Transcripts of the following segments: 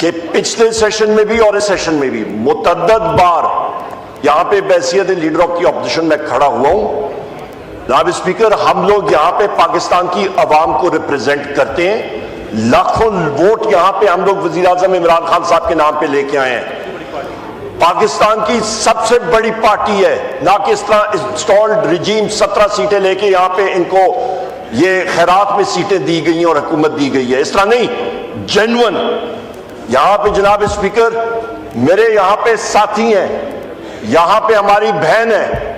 کہ پچھلے سیشن میں بھی اور اس سیشن میں بھی متعدد بار یہاں پہ بحیثیت لیڈر آف دی اپوزیشن میں کھڑا ہوا ہوں. جناب اسپیکر, ہم لوگ یہاں پہ پاکستان کی عوام کو ریپریزنٹ کرتے ہیں. لاکھوں ووٹ یہاں پہ ہم لوگ وزیر اعظم عمران خان صاحب کے نام پہ لے کے آئے ہیں. پاکستان کی سب سے بڑی پارٹی ہے, نہ کہ اس طرح انسٹالڈ رجیم 17 سیٹیں لے کے یہاں پہ ان کو یہ خیرات میں سیٹیں دی گئی ہیں اور حکومت دی گئی ہے. اس طرح نہیں, جینون یہاں پہ جناب اسپیکر میرے یہاں پہ ساتھی ہیں. یہاں پہ ہماری بہن ہے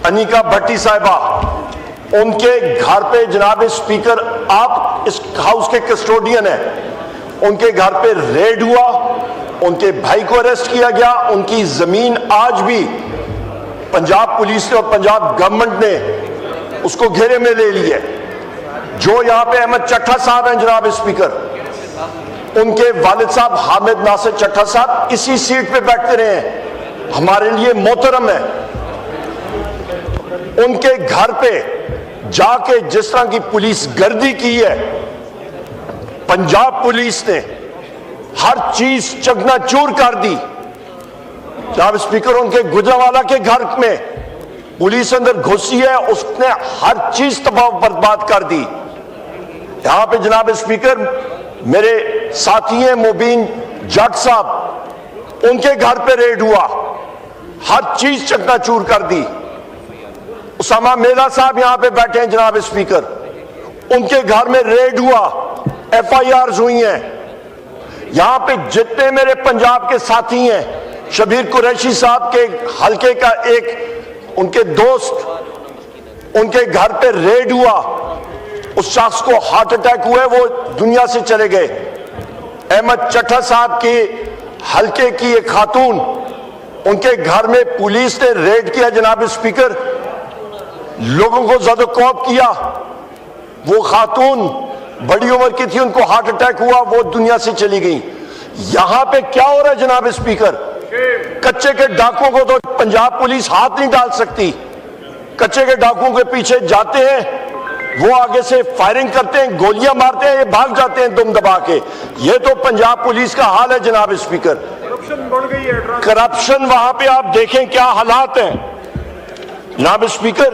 انیکا بھٹی صاحبہ, ان کے گھر پہ جناب اسپیکر آپ اس ہاؤس کے کسٹوڈین ہیں, ان کے گھر پہ ریڈ ہوا, ان کے بھائی کو اریسٹ کیا گیا. ان کی زمین آج بھی پنجاب پولیس نے اور پنجاب گورنمنٹ نے اس کو گھیرے میں لے لی ہے. جو یہاں پہ احمد چٹھا صاحب ہیں جناب اسپیکر, ان کے والد صاحب حامد ناصر چٹھا صاحب اسی سیٹ پہ بیٹھتے رہے ہیں, ہمارے لیے محترم ہے. ان کے گھر پہ جا کے جس طرح کی پولیس گردی کی ہے پنجاب پولیس نے, ہر چیز چکنا چور کر دی. جناب اسپیکر ان کے گجرانوالہ کے گھر میں پولیس اندر گھسی ہے, اس نے ہر چیز تباہ برباد کر دی. یہاں پہ جناب اسپیکر میرے ساتھی ہیں مبین جٹ صاحب, ان کے گھر پہ ریڈ ہوا, ہر چیز چکنا چور کر دی. اسامہ میرا صاحب یہاں پہ بیٹھے ہیں جناب اسپیکر, ان کے گھر میں ریڈ ہوا, ایف آئی آرز ہوئی ہیں. یہاں پہ جتنے میرے پنجاب کے ساتھی ہیں, شبیر قریشی صاحب کے حلقے کا ایک ان کے دوست, ان کے گھر پہ ریڈ ہوا, اس شخص کو ہارٹ اٹیک ہوا ہے, وہ دنیا سے چلے گئے. احمد چٹھا صاحب کے حلقے کی ایک خاتون, ان کے گھر میں پولیس نے ریڈ کیا جناب اسپیکر, لوگوں کو زد و کوب کیا. وہ خاتون بڑی عمر کی تھی, ان کو ہارٹ اٹیک ہوا, وہ دنیا سے چلی گئی. یہاں پہ کیا ہو رہا ہے جناب اسپیکر, کچے کے ڈاکوں کو تو پنجاب پولیس ہاتھ نہیں ڈال سکتی. کچے کے ڈاکوں کے پیچھے جاتے ہیں, وہ آگے سے فائرنگ کرتے ہیں, گولیاں مارتے ہیں, یہ بھاگ جاتے ہیں دم دبا کے. یہ تو پنجاب پولیس کا حال ہے جناب اسپیکر. کرپشن وہاں پہ آپ دیکھیں کیا حالات ہیں جناب اسپیکر.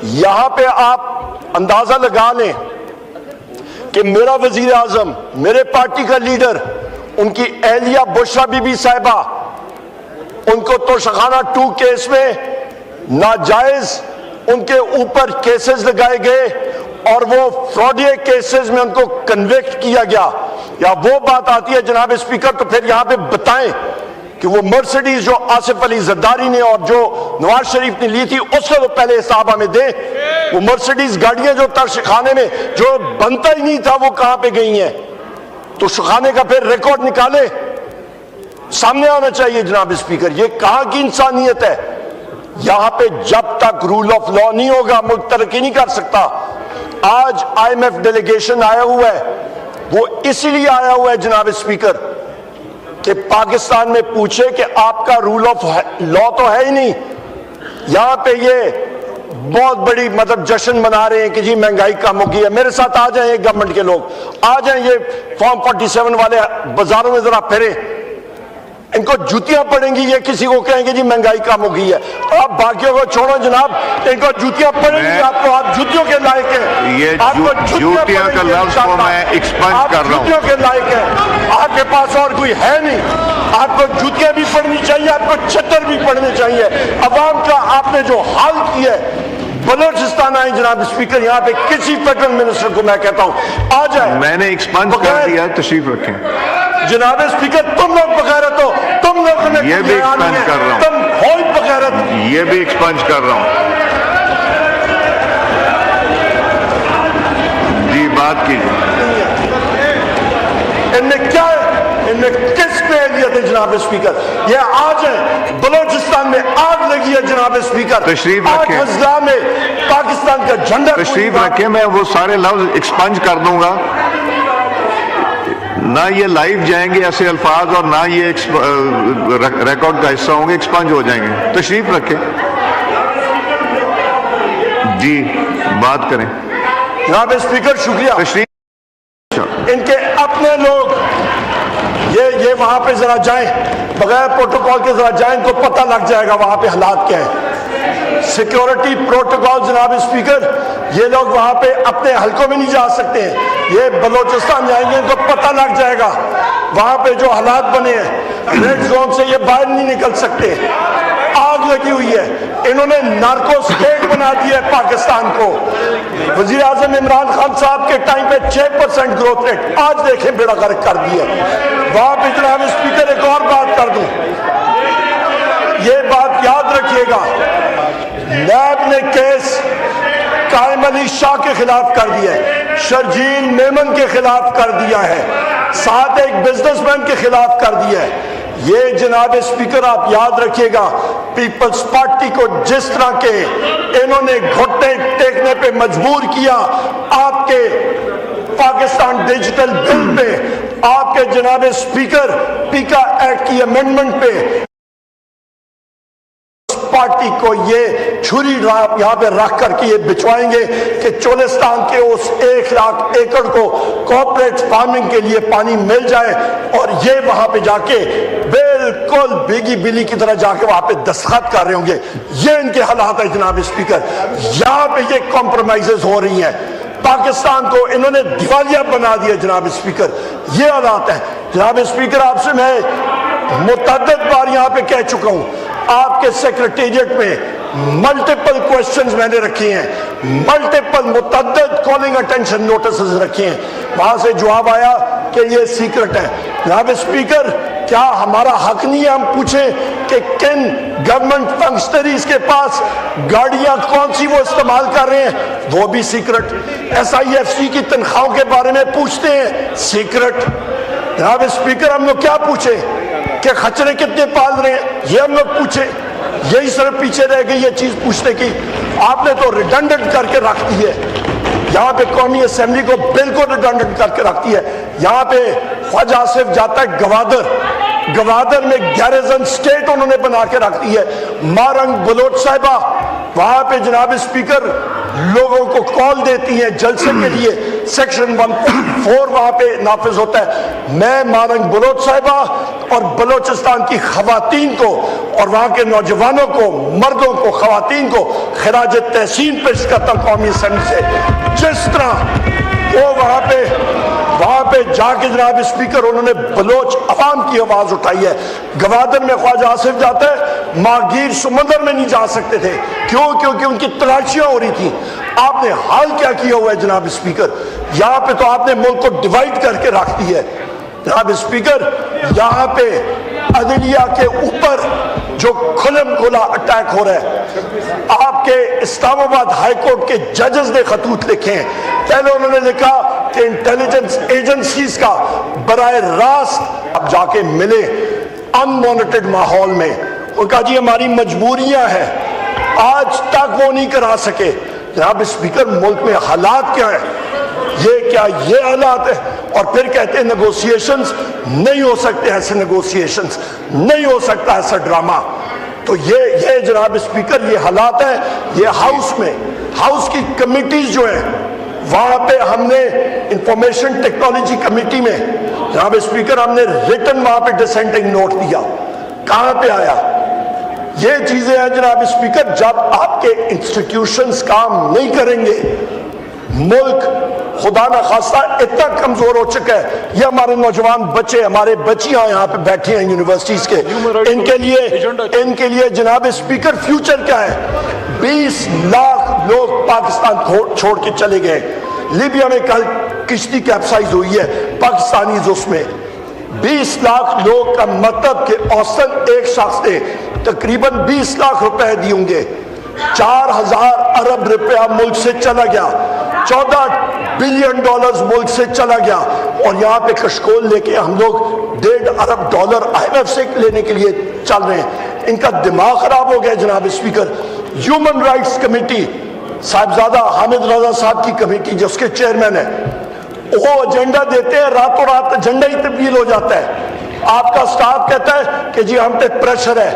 یہاں پہ آپ اندازہ لگا لیں کہ میرا وزیر اعظم, میرے پارٹی کا لیڈر, ان کی اہلیہ بشرا بی بی صاحبہ, ان کو توشخانہ 2 کیس میں ناجائز ان کے اوپر کیسز لگائے گئے اور وہ فراڈی کیسز میں ان کو کنوکٹ کیا گیا. یا وہ بات آتی ہے جناب اسپیکر, تو پھر یہاں پہ بتائیں کہ وہ مرسڈیز جو آصف علی زرداری نے اور جو نواز شریف نے لی تھی, اس کا تو پہلے حساب ہمیں دیں. وہ مرسڈیز گاڑیاں جو ترشخانے میں جو بنتا ہی نہیں تھا, وہ کہاں پہ گئی ہیں؟ تو شخانے کا پھر ریکارڈ نکالے, سامنے آنا چاہیے جناب اسپیکر. یہ کہاں کی انسانیت ہے؟ یہاں پہ جب تک رول آف لا نہیں ہوگا ملک ترقی نہیں کر سکتا. آج آئی ایم ایف ڈیلیگیشن آیا ہوا ہے, وہ اسی لیے آیا ہوا ہے جناب اسپیکر کہ پاکستان میں پوچھے کہ آپ کا رول آف لا تو ہے ہی نہیں. یہاں پہ یہ بہت بڑی مطلب جشن منا رہے ہیں کہ جی مہنگائی کم ہو گئی ہے. میرے ساتھ آ جائیں گورنمنٹ کے لوگ, آ جائیں, یہ فارم 47 والے بازاروں میں ذرا پھریں, ان کو جوتیاں پڑیں گی. یہ کسی کو کہیں گے جی مہنگائی کم ہو گئی ہے, آپ باقیوں کو چھوڑو جناب, ان کو جوتیاں پڑیں گی. آپ کو, آپ جوتیوں کے لائق ہیں. یہ جوتیاں کا لفظ کو میں ایکسپنج کر رہا ہوں. جوتیوں کے لائق ہیں, آپ کے پاس اور کوئی ہے نہیں. آپ کو جوتیاں بھی پڑھنی چاہیے, آپ کو چھتر بھی پڑھنے چاہیے. عوام کا آپ نے جو حال کیا ہے, بلوچستان آئیں جناب اسپیکر, یہاں پہ کسی فیڈرل منسٹر کو میں کہتا ہوں آ جائیں. میں نے ایکسپنج کر دیا, تشریف رکھیں جناب اسپیکر. تم لوگ بغیرت ہو, تم لوگ نے یہ بھی ایکسپنج کر رہا ہوں, تم ہو بغیرت. یہ بھی ایکسپنج کر رہا ہوں. جی بات کیجیے. ان نے کس پہ اہلیت ہے جناب اسپیکر؟ یہ آج ہے بلوچستان میں آگ لگی ہے جناب اسپیکر. تشریف رکھیں. آج ہزلا میں پاکستان کا جھنڈا. تشریف رکھیں, میں وہ سارے لفظ ایکسپنج کر دوں گا. نہ یہ لائیو جائیں گے ایسے الفاظ, اور نہ یہ ریکارڈ کا حصہ ہوں گے, ایکسپنج ہو جائیں گے. تشریف رکھیں. جی بات کریں جناب اسپیکر. شکریہ. تشریف. ان کے اپنے لوگ वहां पे जरा जाएं, बगैर प्रोटोकॉल के जरा जाएं, इनको पता लग जाएगा वहां पे हालात क्या है। सिक्योरिटी प्रोटोकॉल जनाब स्पीकर, ये लोग वहां पे अपने हलकों में नहीं जा सकते हैं, ये बलोचिस्तान जाएंगे, इनको पता लग जाएगा वहां पे जो हालात बने हैं, रेड जोन से ये बाहर नहीं निकल सकते। आग लगी हुई है, इन्होंने नार्को स्टेट बना दिया है पाकिस्तान को। वजीर आजम इमरान खान साहब के टाइम पे 6% ग्रोथ रेट, आज देखें बेड़ा गर्क कर दिया। वहां पे जनाब स्पीकर एक और बात कर दूं, ये बात याद रखिएगा, नैब ने केस कायम अली शाह के खिलाफ कर दिया है, शर्जील मेमन के खिलाफ कर दिया है, साथ एक बिजनेसमैन के खिलाफ कर दिया है। ये जनाब स्पीकर आप याद रखिएगा, पीपल्स पार्टी को जिस तरह के इन्होंने घुटने टेकने पे मजबूर किया आपके पाकिस्तान डिजिटल बिल पे, आपके जनाब स्पीकर पीका एक्ट की अमेंडमेंट पे, पार्टी को ये छुरी यहाँ पे रख करके ये बिछवाएंगे कि चोलिस्तान के उस 1 लाख एकड़ को कॉर्पोरेट फार्मिंग के लिए पानी मिल जाए, और ये वहां पे जाके बिल्कुल भीगी बिल्ली की तरह जाके वहां पे दस्तखत कर रहे होंगे। ये इनके हालात है जनाब स्पीकर, यहाँ पे ये कॉम्प्रोमाइजेस हो रही हैं, पाकिस्तान को इन्होंने दिवालिया बना दिया जनाब स्पीकर, ये हालात है। जनाब स्पीकर, आपसे मैं मुतअद्दिद बार यहाँ पे कह चुका हूँ, आपके सेक्रेटेरिएट में मल्टीपल क्वेश्चंस मैंने रखे हैं, मल्टीपल मुतअद्दिद कॉलिंग अटेंशन नोटिस रखे हैं, वहां से जवाब आया कि ये सीक्रेट है। जनाब स्पीकर, क्या हमारा हक नहीं है हम पूछें कि किन गवर्नमेंट फंक्शनरीज के पास गाड़ियां कौन सी वो इस्तेमाल कर रहे हैं, वो भी सीक्रेट। SIFC की तनख्वाहों के बारे में पूछते हैं, सीक्रेट। जनाब स्पीकर, हम लोग क्या पूछे कि खचरे कितने पाल रहे हैं, ये हम लोग पूछे, यही सिर्फ पीछे रह गई ये चीज पूछने की। आपने तो रिडंडेंट करके रख दी है, यहाँ पे कौमी असेंबली को बिल्कुल रिडंडेंट करके रखती है। यहाँ पे ख्वाजा आसिफ जाता है गवादर, गवादर में गैरिजन स्टेट उन्होंने बना के रख दी है। मारंग बलोच साहिबा वहां पे जनाब स्पीकर लोगों को कॉल देती हैं जलसे के लिए, सेक्शन 1.4 वहां पे नाफिज होता है। मैं मारंग बलोच साहिबा और बलोचिस्तान की खवातीन को और वहां के नौजवानों को, मर्दों को, खवातीन को खिराज तहसीन पेश करता हूं कौमी असेंबली से। जिस तरह वो वहां पे जाके जनाब स्पीकर उन्होंने बलोच अवाम की आवाज उठाई है। गवादर में ख्वाजा आसिफ जाता है, मागीर समंदर में नहीं जा सकते थे, क्यों? क्योंकि उनकी तलाशियां हो रही थी। आपने हाल क्या किया हुआ है जनाब स्पीकर, यहाँ पे तो आपने मुल्क को डिवाइड करके रख दी है। जनाब स्पीकर, यहाँ पे अदलिया के ऊपर जो खुलम खुला अटैक हो रहा है, आपके इस्लामाबाद हाई कोर्ट के जजेस ने खतूत लिखे हैं। पहले उन्होंने लिखा कि इंटेलिजेंस एजेंसीज का बराए रास्त अब जाके मिले अनमॉनिटर्ड माहौल में, उनका जी हमारी मजबूरियां हैं, आज तक वो नहीं करा सके। जनाब स्पीकर, मुल्क में हालात क्या है, ये क्या ये हालात है, और फिर कहते हैं नेगोशिएशंस नहीं हो सकते, ऐसे नेगोशिएशंस नहीं हो सकता, ऐसा ड्रामा। तो ये जनाब स्पीकर ये हालात है। ये हाउस में, हाउस की कमिटीज जो है वहां पे हमने इंफॉर्मेशन टेक्नोलॉजी कमेटी में जनाब स्पीकर हमने रिटन वहां पे डिसेंटिंग नोट दिया। कहां पे आया? ये चीजें हैं जनाब स्पीकर, जब आपके इंस्टीट्यूशंस काम नहीं करेंगे, मुल्क खुदा न खास्ता इतना कमजोर हो चुका है। ये हमारे नौजवान बच्चे, हमारे बच्चियां यहाँ पे बैठी हैं यूनिवर्सिटीज के, इनके लिए जनाब स्पीकर फ्यूचर क्या है? 20 लाख लोग पाकिस्तान छोड़ के चले गए। लीबिया में कल किश्ती कैप्साइज हुई है पाकिस्तानी, उसमें 20 लाख लोग का मतलब कि औसतन एक शख्स ने तकरीबन 20 लाख रुपए दिए होंगे। 4000 अरब रुपया मुल्क से चला गया, 14 बिलियन डॉलर्स मुल्क से चला गया, और यहाँ पे कशकोल लेके हम लोग $1.5 अरब IMF से लेने के लिए चल रहे हैं। इनका दिमाग खराब हो गया जनाब speaker. Human rights committee, Sahibzada Hamid Raza साहब की कमेटी जिसके चेयरमैन है, वो एजेंडा देते हैं, रातों रात एजेंडा ही तब्दील हो जाता है। आपका स्टाफ कहता है कि जी हम पे प्रेशर है,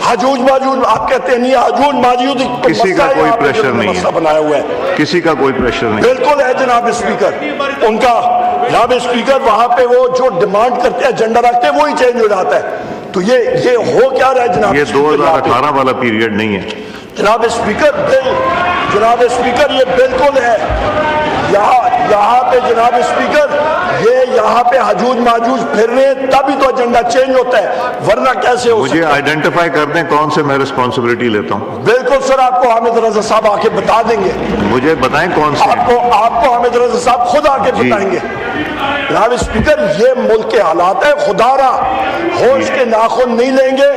हजूज माजूज, आप कहते हैं नहीं, हजूज माजूज किसी का कोई प्रेशर नहीं है, बनाया हुआ है, किसी का कोई प्रेशर नहीं, बिल्कुल है जनाब स्पीकर। उनका जनाब स्पीकर वहां पे वो जो डिमांड करते हैं, एजेंडा रखते हैं, वही चेंज हो जाता है। तो ये हो क्या रहा है जनाब? ये 2018 वाला पीरियड नहीं है जनाब स्पीकर। जनाब स्पीकर ये बिल्कुल है। यहाँ पे जनाब स्पीकर यहाँ पे हजूज माजूज फिर रहे हैं, तभी तो एजेंडा चेंज होता है, वरना कैसे हो सकता है? मुझे आइडेंटिफाई कर दें कौन से मैं रिस्पॉन्सिबिलिटी लेता हूँ। बिल्कुल सर, आपको हामिद रजा साहब आके बता देंगे। मुझे बताएं कौन से। आपको हामिद रजा साहब खुद आके बताएंगे। जनाब स्पीकर ये मुल्क के हालात है, खुदारा होश के नाखून नहीं लेंगे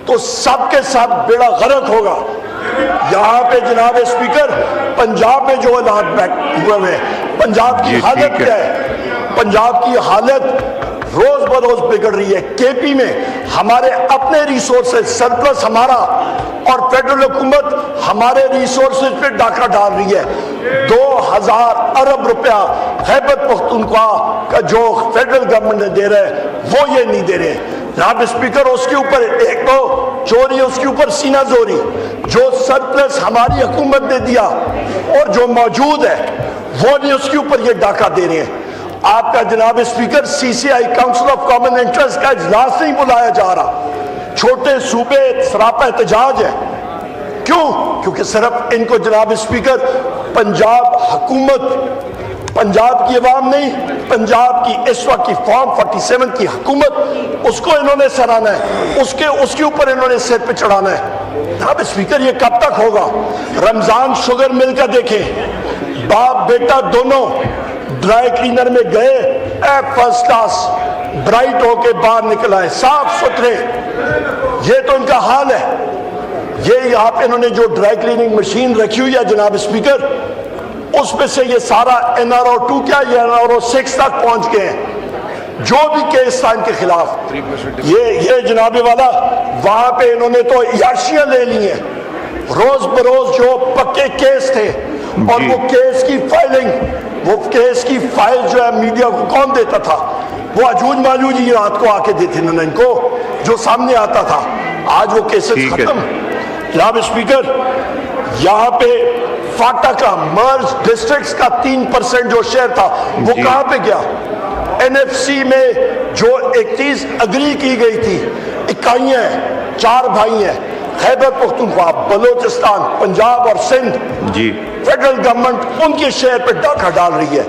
तो सबके साथ बेड़ा गर्क होगा। यहाँ पे जनाब स्पीकर पंजाब में जो हालात हुए हैं, पंजाब की हालत क्या है? पंजाब की हालत रोज बरोज बिगड़ रही है। केपी में हमारे अपने रिसोर्सेज सरप्लस हमारा, और फेडरल हुकूमत हमारे रिसोर्सेज पे डाका डाल रही है। 2000 अरब रुपया खैबर पख्तूनख्वा का जो फेडरल गवर्नमेंट ने दे रहे हैं वो ये नहीं दे रहे। जनाब स्पीकर उसके ऊपर एक तो चोरी, उसके ऊपर सीना जोरी। जो सरप्लस हमारी हुकूमत ने दिया और जो मौजूद है वो नहीं, उसके ऊपर ये डाका दे रहे हैं। आपका जनाब speaker CCI council of common interest का इजलास नहीं बुलाया जा रहा। छोटे सूबे सरापा एहतजाज है। क्यों? क्योंकि सिर्फ इनको जनाब स्पीकर पंजाब हुकूमत, पंजाब की अवाम नहीं, पंजाब की इस वक्त की फॉर्म 47 की हुकूमत, उसको इन्होंने सराहना है, उसके ऊपर इन्होंने सिर पे चढ़ाना है। जनाब स्पीकर ये कब तक होगा? रमजान शुगर मिल का देखें, बाप बेटा दोनों ड्राई क्लीनर में गए, फर्स्ट क्लास ब्राइट होके बाहर निकल आए, साफ सुथरे। ये तो इनका हाल है। ये यहाँ पे इन्होंने जो ड्राई क्लीनिंग मशीन रखी हुई है जनाब स्पीकर, उसमें से ये सारा NRO 2 क्या ये NRO 6 तक पहुंच गए हैं। जो भी केस था इनके खिलाफ, ये जनाबे वाला वहां पे इन्होंने तो याशियां ले ली हैं। रोज बरोज जो पक्के केस थे, और वो केस की फाइलिंग, वो केस की फाइल जो है मीडिया को कौन देता था? वो अजूज माजूज ही रात को आके देते इन्होंने इनको, जो सामने आता था। आज वो केसेस खत्म। जनाब स्पीकर, यहाँ पे फाटा का मर्ज डिस्ट्रिक्ट्स का 3% जो शेयर था वो कहाँ पे गया? NFC में जो एक चीज अग्री की गई थी, इकाइयां हैं, 4 भाई हैं, खैबर पख्तूनख्वा, बलोचिस्तान, पंजाब और सिंध जी, फेडरल गवर्नमेंट उनके शेयर पर डाका डाल रही है।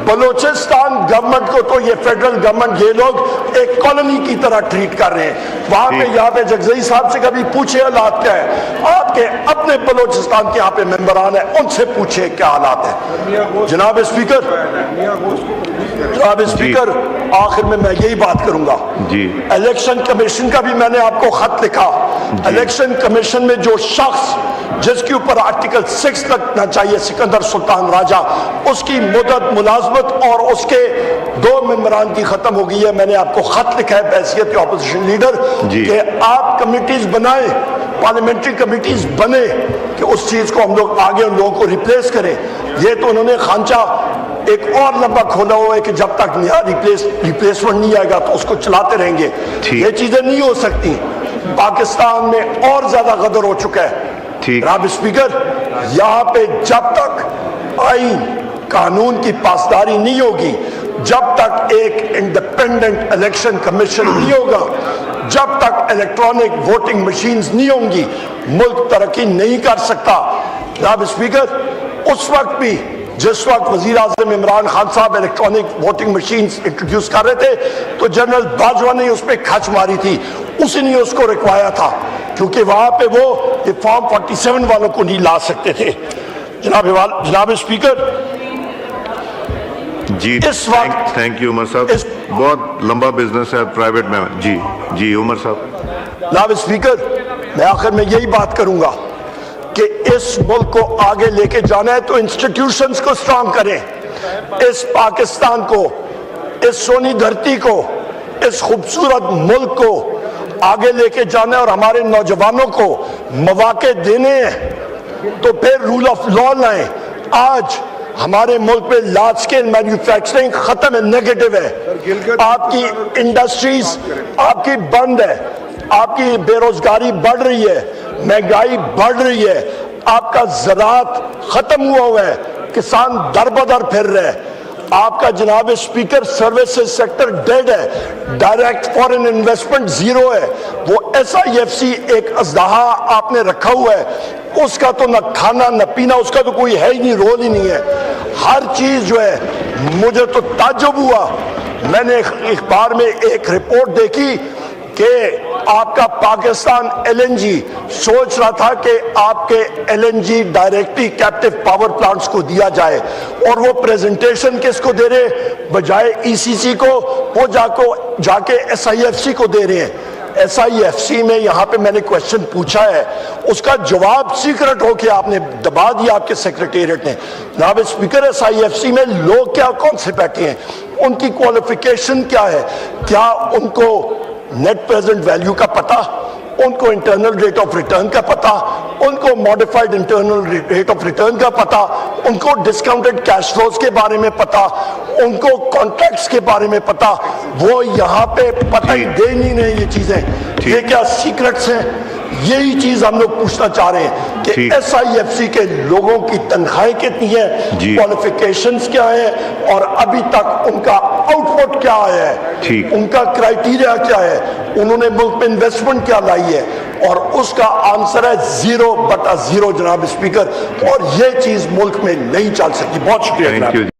बलोचिस्तान गवर्नमेंट को तो ये फेडरल गवर्नमेंट, ये लोग एक कॉलोनी की तरह ट्रीट कर रहे हैं। वहां पे यहाँ पे जगजई साहब से कभी पूछे हालात क्या है? आपके अपने बलोचिस्तान के यहाँ पे मेंबरान है, उनसे पूछे क्या हालात है। जनाब स्पीकर, आखिर में मैं यही बात करूंगा जी। इलेक्शन कमीशन का भी मैंने आपको खत लिखा। इलेक्शन कमीशन में जो शख्स जिसके ऊपर आर्टिकल 6 लगना चाहिए, सिकंदर सुल्तान राजा, उसकी मुद्दत मुलाजमत और उसके 2 मेंबरान की खत्म हो गई है। मैंने आपको खत लिखा है बैसियत ऑपोजिशन लीडर कि आप कमिटीज बनाएं, पार्लियामेंट्री कमिटीज बने कि उस चीज को हम लोग आगे उन लोगों को रिप्लेस करें। ये तो उन्होंने खांचा एक और लंबा खोला हुआ है कि जब तक नया रिप्लेसमेंट नहीं आएगा तो उसको चलाते रहेंगे। ये चीजें नहीं हो सकती। पाकिस्तान में और ज्यादा गदर हो चुका है। जनाब स्पीकर, यहाँ पे जब तक आईन कानून की पासदारी नहीं होगी, जब तक एक इंडिपेंडेंट इलेक्शन कमीशन नहीं होगा, जब तक इलेक्ट्रॉनिक वोटिंग मशीन्स नहीं होंगी, मुल्क तरक्की नहीं कर सकता। जनाब स्पीकर, उस वक्त भी जिस वक्त वजीर आज़म इमरान खान साहब इलेक्ट्रॉनिक वोटिंग मशीन्स इंट्रोड्यूस कर रहे थे तो जनरल बाजवा ने उस पर खच मारी थी, उसी ने उसको रिकवाया था, क्योंकि वहां पे वो ये फॉर्म 47 वालों को नहीं ला सकते थे। जनाब स्पीकर जी, इस वक्त थैंक यू उमर साहब, बहुत लंबा बिजनेस है प्राइवेट में। जी उमर साहब। जनाब स्पीकर, मैं आखिर में यही बात करूंगा कि इस मुल्क को आगे लेके जाना है तो इंस्टीट्यूशंस को स्ट्रांग करें। इस पाकिस्तान को, इस सोनी धरती को, इस खूबसूरत मुल्क को आगे लेके जाना है और हमारे नौजवानों को मौके देने हैं तो फिर रूल ऑफ लॉ लाएं। आज हमारे मुल्क में लार्ज स्केल मैन्युफैक्चरिंग खत्म है, नेगेटिव है। आपकी इंडस्ट्रीज आपकी बंद है, आपकी बेरोजगारी बढ़ रही है, महंगाई बढ़ रही है, आपका ज़राअत खत्म हुआ है, किसान दर बदर फिर रहे हैं। آپ کا جناب اسپیکر سروسز سیکٹر ڈیڈ ہے, ڈائریکٹ فورن انویسٹمنٹ زیرو ہے. وہ SIFC ایک ازدہا آپ نے رکھا ہوا ہے, اس کا تو نہ کھانا نہ پینا, اس کا تو کوئی ہے ہی نہیں, رول ہی نہیں ہے. ہر چیز جو ہے, مجھے تو تعجب ہوا. میں نے اخبار میں ایک رپورٹ دیکھی کہ آپ کا پاکستان LNG سوچ رہا تھا کہ آپ کے LNG directly captive power plants کو دیا جائے, اور وہ پریزنٹیشن کس کو دے رہے, بجائے ECC کو, وہ جا کے SIFC کو دے رہے ہیں. SIFC میں یہاں پہ میں نے کوشچن پوچھا ہے, اس کا جواب سیکرٹ ہو کے آپ نے دبا دیا آپ کے سیکریٹریٹ نے. جناب اسپیکر, SIFC میں لوگ کیا کون سے بیٹھے ہیں, ان کی کوالیفیکیشن کیا ہے, کیا ان کو نیٹ پریزنٹ ویلیو کا پتہ, ان کو انٹرنل ریٹ آف ریٹرن کا پتہ, ان کو modified internal rate of return کا پتہ, ان کو ڈسکاؤنٹڈ کیش فلوز کے بارے میں پتہ, ان کو کانٹریکٹس کے بارے میں پتہ, وہ یہاں پہ پتہ ہی دے نہیں رہے یہ چیزیں. یہ کیا سیکرٹس ہیں؟ یہی چیز ہم لوگ پوچھنا چاہ رہے ہیں کہ SIFC کے لوگوں کی تنخواہیں کتنی ہیں, کوالیفیکیشنز کیا ہیں, اور ابھی تک ان کا آؤٹ پٹ کیا آیا ہے, ان کا کرائیٹیریا کیا ہے, انہوں نے ملک میں انویسٹمنٹ کیا لائی ہے, اور اس کا آنسر ہے 0/0 جناب اسپیکر. اور یہ چیز ملک میں نہیں چل سکتی. بہت شکریہ جناب.